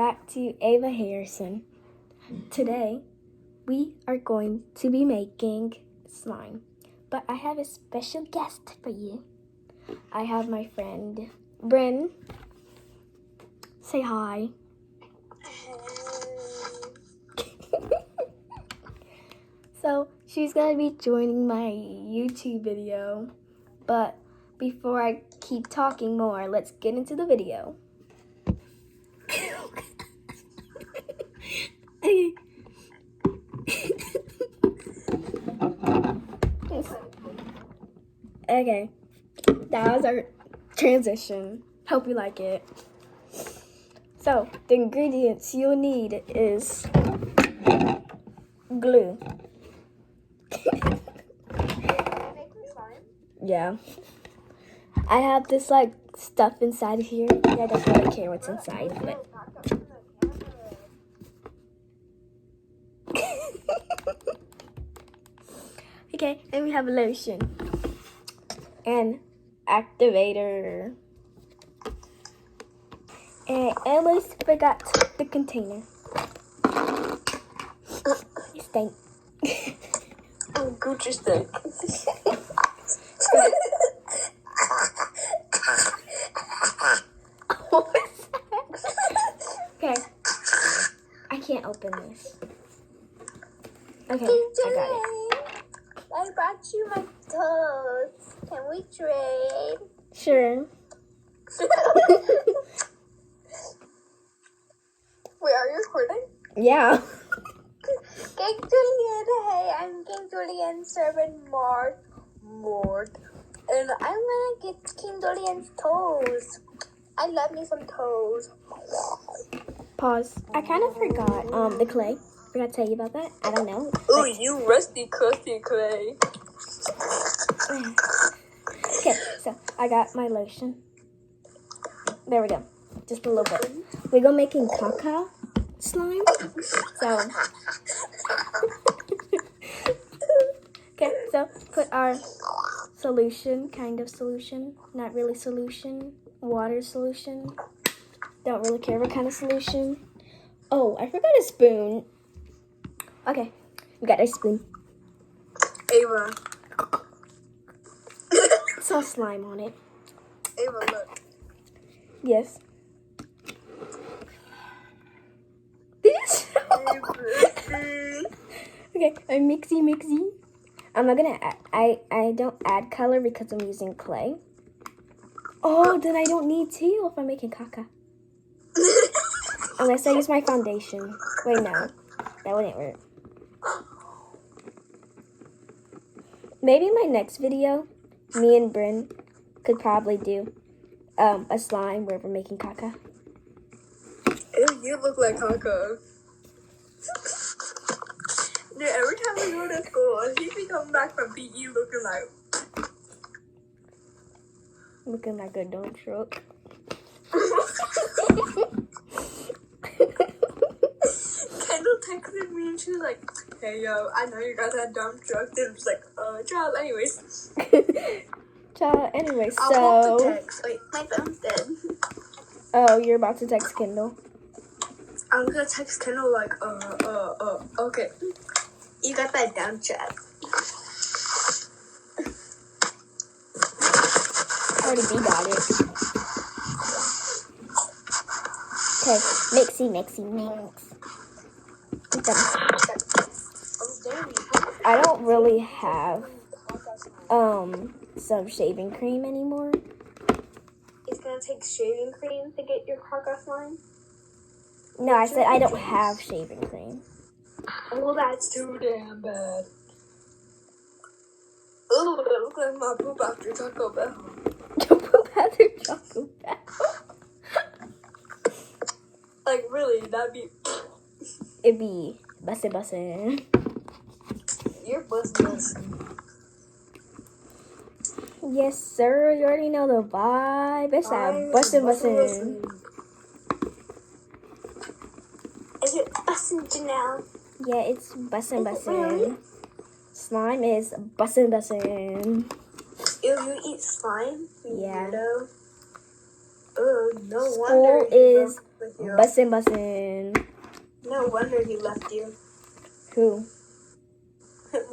back to Ava Harrison. Today, we are going to be making slime, but I have a special guest for you. I have my friend, Bryn. Say hi. So, she's going to be joining my YouTube video, but before I keep talking more, let's get into the video. Okay, that was our transition. Hope you like it. So, the ingredients you'll need is glue. Yeah. I have this like stuff inside of here. I don't really care what's inside, but okay, and we have a lotion and activator. And I almost forgot the container. It stank. Oh, Gucci stink. What was that? Okay. I can't open this. Okay, I got it. I brought you my toes. Can we trade? Sure. Wait, are you recording? Yeah. King Julian, hey, I'm King Julian serving Mort. And I'm gonna get King Julian's toes. I love me some toes. Pause. I kind of forgot the clay. Forgot to tell you about that. I don't know. Ooh, you rusty, crusty clay. Okay, so I got my lotion. There we go. Just a little bit. We're gonna making caca slime. So okay, so put our solution, kind of solution, not really solution, water solution. Don't really care what kind of solution. Oh, I forgot a spoon. Okay, we got a spoon. Ava. Saw slime on it. Ava, look. Yes. This. Okay, I'm mixy. I'm not gonna add, I don't add color because I'm using clay. Oh, then I don't need to if I'm making caca. Unless I use my foundation. Wait, no. That wouldn't work. Maybe my next video, me and Bryn could probably do a slime where we're making caca. Ew, you look like caca. Dude, every time we go to school, he be coming back from PE Looking like a dump truck. Kendall texted me and she was like, hey yo, I know you guys had dump trucks. And I was like, child, anyways. Child, anyway, I'll so... the text. Wait, my phone's dead. Oh, you're about to text Kendall. I'm gonna text Kendall like, okay. You got that dump truck. Already B got it. Okay, mix. I don't really have some shaving cream anymore. It's gonna take shaving cream to get your caca slime? No, I said I don't have shaving cream. Well, that's too damn bad. Ooh, it looks like my poop after Taco Bell. Your poop after Taco Bell. Like, really, that'd be... It'd be bussin'. You're bussin'. Yes, sir. You already know the vibe. It's that bussin'. Is it bussin', Janelle? Yeah, it's bussin'. Slime is bussin'. Ew, you eat slime? You yeah. weirdo. Oh, no School wonder. is with you. Bussin'. No wonder he left you. Who?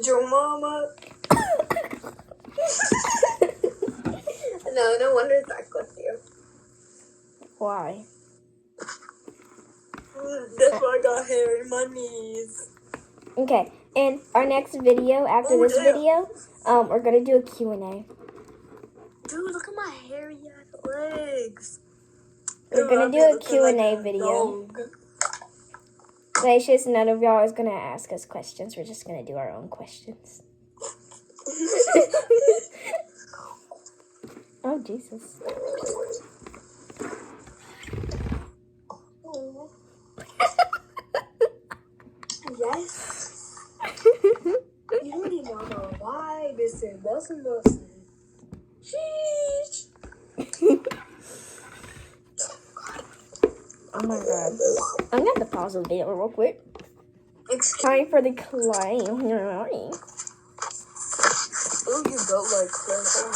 Your mama. No wonder Zach left you. Why? That's why I got hair in my knees. Okay, in our next video, after this video, we're gonna do a Q&A. Dude, look at my hairy ass legs. We're gonna do a Q&A video. But it's just none of y'all is gonna ask us questions. We're just gonna do our own questions. Oh, Jesus. Yes. You don't even know why this is bussin'. Sheesh. Oh my god. I'm gonna have to pause the video real quick. Excuse Time for the claim. Oh, you go like crazy.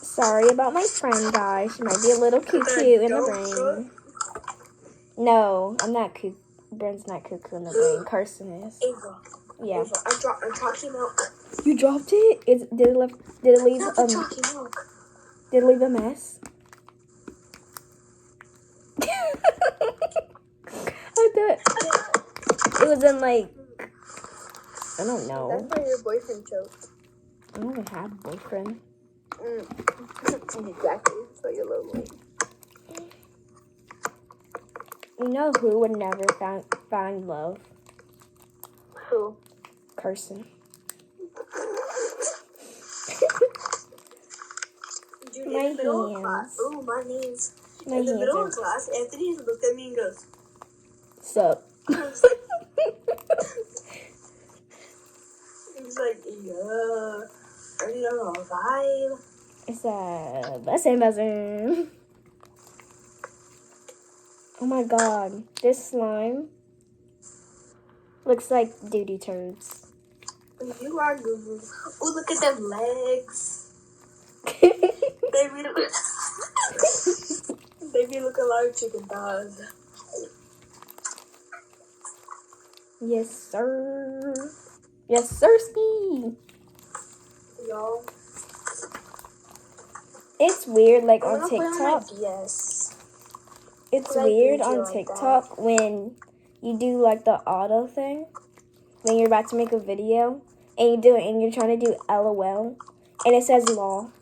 Sorry about my friend, guys. She might be a little cuckoo in the brain. No, I'm not cuckoo. Bryn's not cuckoo in the brain. Carson is. Ava. Yeah. Ava, I dropped my chalky milk. You dropped it? Did it leave Not the chalky milk. Did it leave a mess? I thought it was in like, I don't know. That's why your boyfriend choked. I don't even have a boyfriend. Exactly. So you're lonely. You know who would never find love? Who? Carson. Dude, My in the middle of hands. class. Ooh, my knees. My In the hands middle are... of class, Anthony looked at me and goes, Sup? he's like, yeah, ready to vibe. It's a bussin'. Oh my god. This slime looks like doo-doo turds. You are good. Oh, look at them legs. They be looking like chicken thighs. Yes, sir. Yes, sirski. Y'all. It's weird, like I on wanna play on my TikTok. DS. It's Like, weird you on like TikTok when you do like the auto thing. When you're about to make a video and you do it and you're trying to do LOL and it says lol.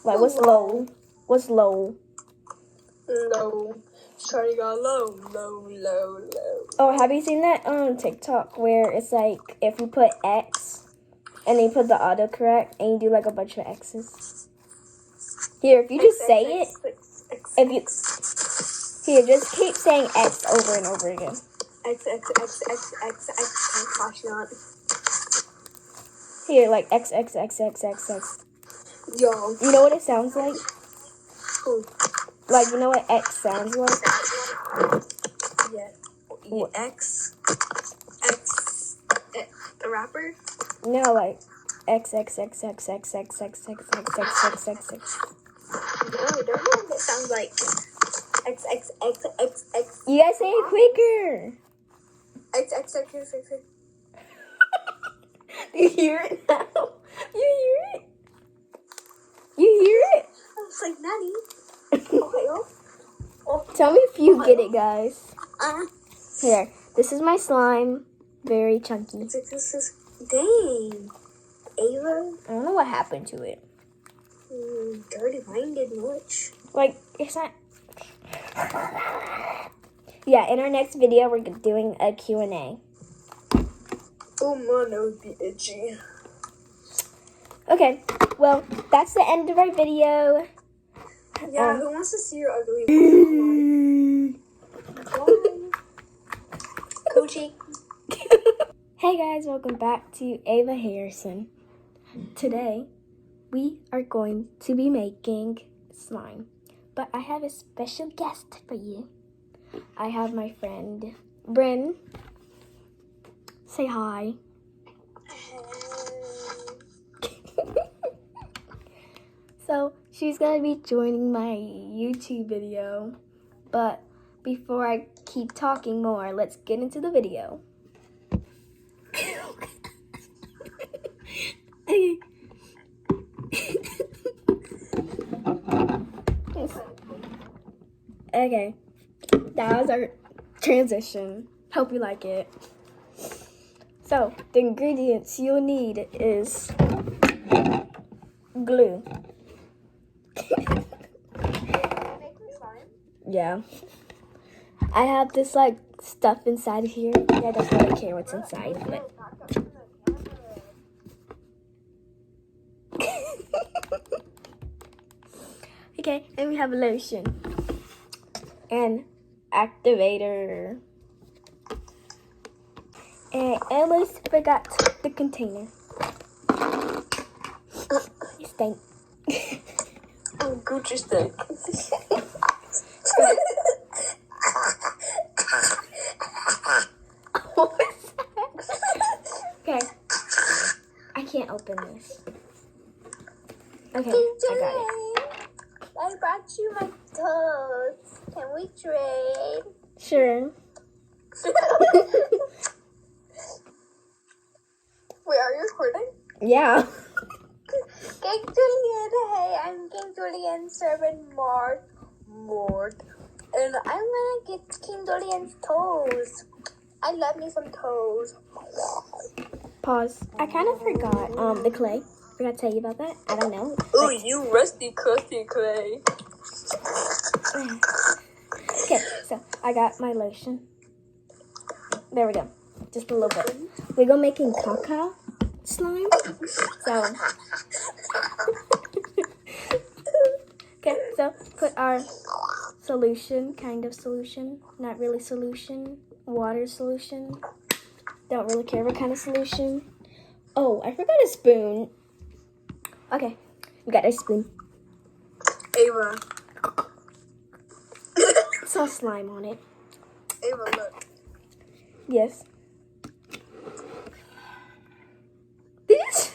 Like what's low? What's low? Low. Shawty got low. Oh, have you seen that on TikTok where it's like if you put X and then you put the autocorrect and you do like a bunch of X's? Here, if you just say it, if you here, just keep saying X over and over again. X, caution. Here, like X. Yo. You know what it sounds like? Who? Like, you know what X sounds like? Yeah. What? X. The rapper? No, like X. No, don't know what it sounds like. X. You guys say it quicker. X. Do you hear it now? You hear it? You hear it? I was like, Nanny. Oh. Tell me if you get it, guys. Uh, Here, this is my slime. Very chunky. Dang. Ava? I don't know what happened to it. Dirty-minded much. Like, it's not... Yeah, in our next video, we're doing a Q&A. Oh, my nose be itchy. Okay, well, that's the end of our video. Yeah, who wants to see your ugly one? Coochie. Hey guys, welcome back to Ava Harrison. Today, we are going to be making slime. But I have a special guest for you. I have my friend, Bryn. Say hi. So, she's going to be joining my YouTube video. But before I keep talking more, let's get into the video. Okay, that was our transition. Hope you like it. So, the ingredients you'll need is glue. Yeah. I have this like stuff inside of here. Yeah, I don't really care what's inside of it. Okay, and we have lotion and activator. And I almost forgot the container. It stank. Gucci stick. What was that? Okay. I can't open this. Okay, I got it. I brought you my toes. Can we trade? Sure. Wait, are you recording? Yeah. King Julian, hey, I'm King Julian serving Mort, and I'm gonna get King Julian's toes. I love me some toes. Pause. I kind of forgot the clay. Forgot to tell you about that. I don't know. Oh, you rusty, crusty clay. Okay, so I got my lotion. There we go. Just a little bit. We're gonna making caca slime. So okay, so put our solution, kind of solution, not really solution, water solution. Don't really care what kind of solution. Oh, I forgot a spoon. Okay, we got a spoon. Ava. Saw slime on it. Ava, look. Yes. This.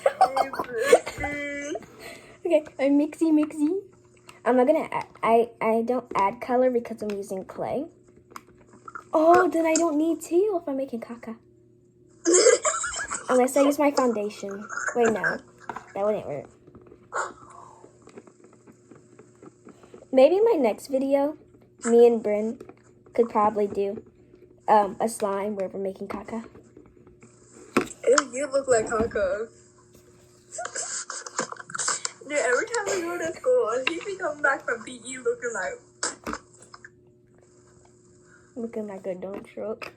Okay, a mixy. I'm not gonna add, I don't add color because I'm using clay. Oh, then I don't need teal if I'm making caca. Unless I use my foundation. Wait, no. That wouldn't work. Maybe my next video, me and Bryn could probably do a slime where we're making caca. Ew, you look like caca. Dude, every time we go to school, he be coming back from PE looking like... Looking like a dump truck.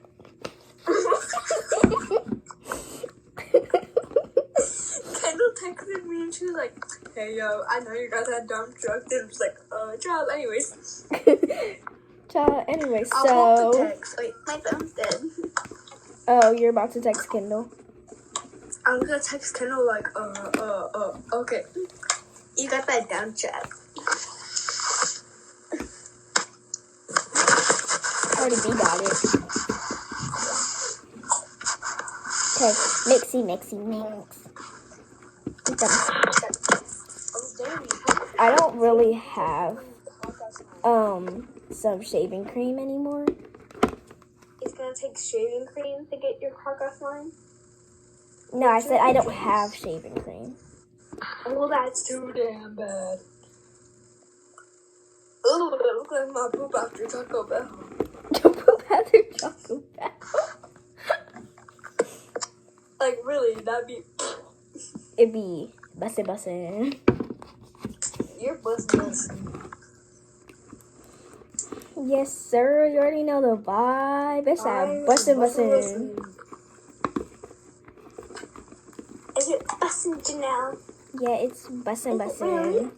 Kendall texted me and she was like, hey, yo, I know you got that dump truck. Then it was like, child, anyways. Child, anyway, I'll pop the so... text. Wait, my phone's dead. Oh, you're about to text Kendall. I'm gonna text Kendall like, okay. You got that dump truck. Already got it. Okay, mix. I don't really have some shaving cream anymore. It's gonna take shaving cream to get your caca slime? No, I said I don't have shaving cream. Well, that's too damn bad. Ooh, it looks like my poop after Taco Bell. Your poop after Taco Bell. Like, really, that'd be... It'd be bussin'. You're bustin'. Yes, sir. You already know the vibe. It's that bussin'. Is it bussin', Janelle? Yeah, it's bussin'.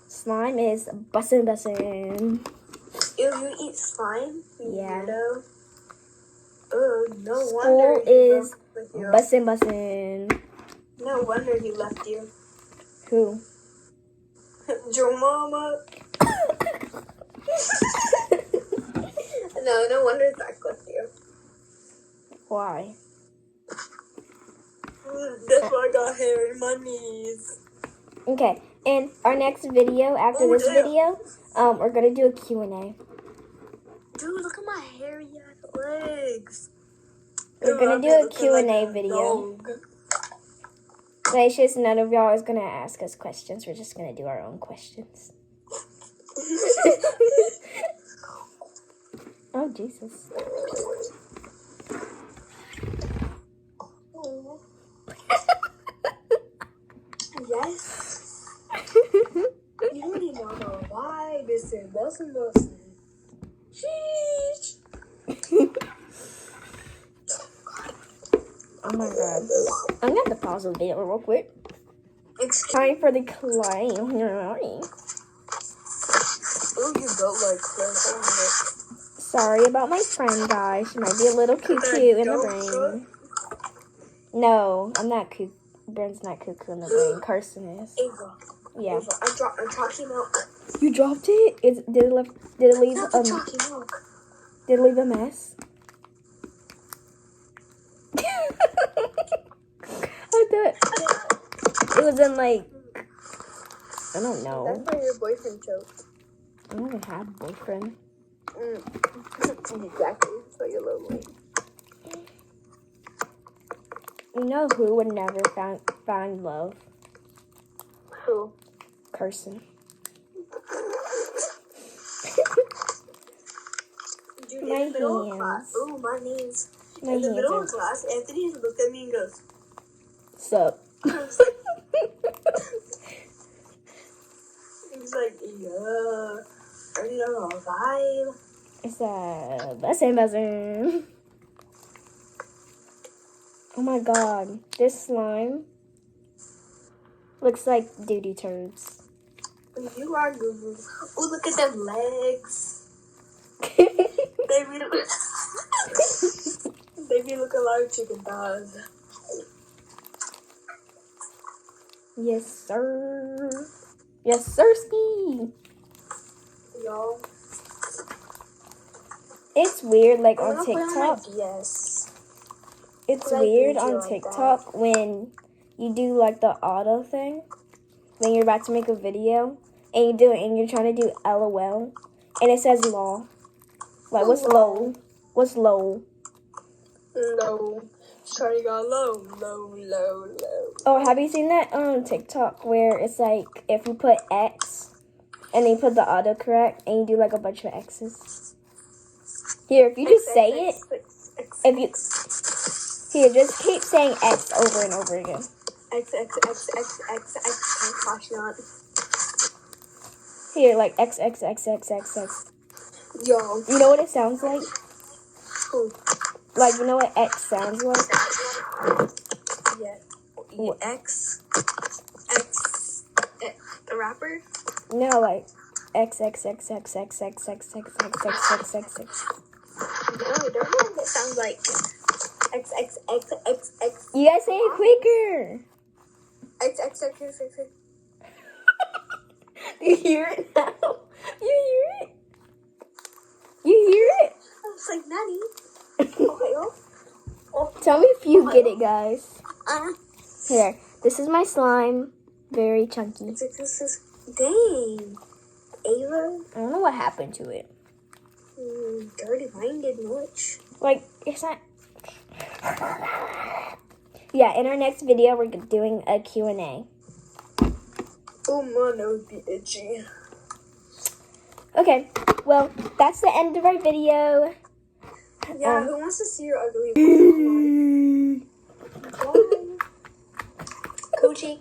Slime is bussin'. Ew, you eat slime? You Yeah. weirdo. Oh, no School wonder he is left with you. bussin'. No wonder he left you. Who? Your mama. No wonder Zach left you. Why? That's why I got hair in my knees. Okay, and our next video after this video, we're gonna do a Q&A. Dude, hairy ass legs. We're gonna do a Q&A video. Dog. But it's just none of y'all is gonna ask us questions. We're just gonna do our own questions. Oh, Jesus. Yes. You don't even know why this is Wilson. Sheesh. Oh my god. I'm gonna have to pause the video real quick. It's Time for the claim. oh, you go like crazy. Sorry about my friend, guys. She might be a little cuckoo in the brain. No, I'm not cuckoo. Brent's not cuckoo in the brain. Carson is. Ava. Yeah. Ava, I dropped my chalky milk. You dropped it? Did it leave Not the chalky milk. Did it leave a mess? I thought it was in like, I don't know. That's why your boyfriend choked. I don't even have a boyfriend. Exactly. So you're lonely. You know who would never find love? Who? Carson. Dude, My in the middle of hands. class. Ooh, my knees. My In the hands middle are... of class, Anthony just looked at me and goes, Sup? he's like, yeah, are you on a vibe? It's a buzzer. Oh my god. This slime looks like doo-doo turds. You are good. Oh, look at them legs. They be looking like chicken thighs. Yes, sir. Yes, sirski. Y'all. It's weird, like I'm on gonna put on my TikTok. DS. It's Like, weird video on like TikTok when you do like the auto thing. When you're about to make a video and you do it and you're trying to do LOL and it says lol. Like what's low? What's low? Low. Shawty got low. Oh, have you seen that on TikTok where it's like if you put X and then you put the autocorrect and you do like a bunch of X's? Here, if you just say it, if you here, just keep saying X over and over again. X, caution. Here, like X. Yo. You know what it sounds like? Who? Like, you know what X sounds like? Yeah. X, the rapper? No, like X. No, I don't know what it sounds like. X. You guys say it quicker. X. You hear it now? You hear it? You hear it? I was like, Nanny. Okay, Tell me if you get it, guys. oh. Here, this is my slime. Very chunky. Dang. Ava? I don't know what happened to it. Dirty-minded much. Like, it's not... Yeah, in our next video, we're doing a Q&A. Oh, my nose be itchy. Okay, well, that's the end of our video. Yeah, who wants to see your ugly one? Bye. Coochie.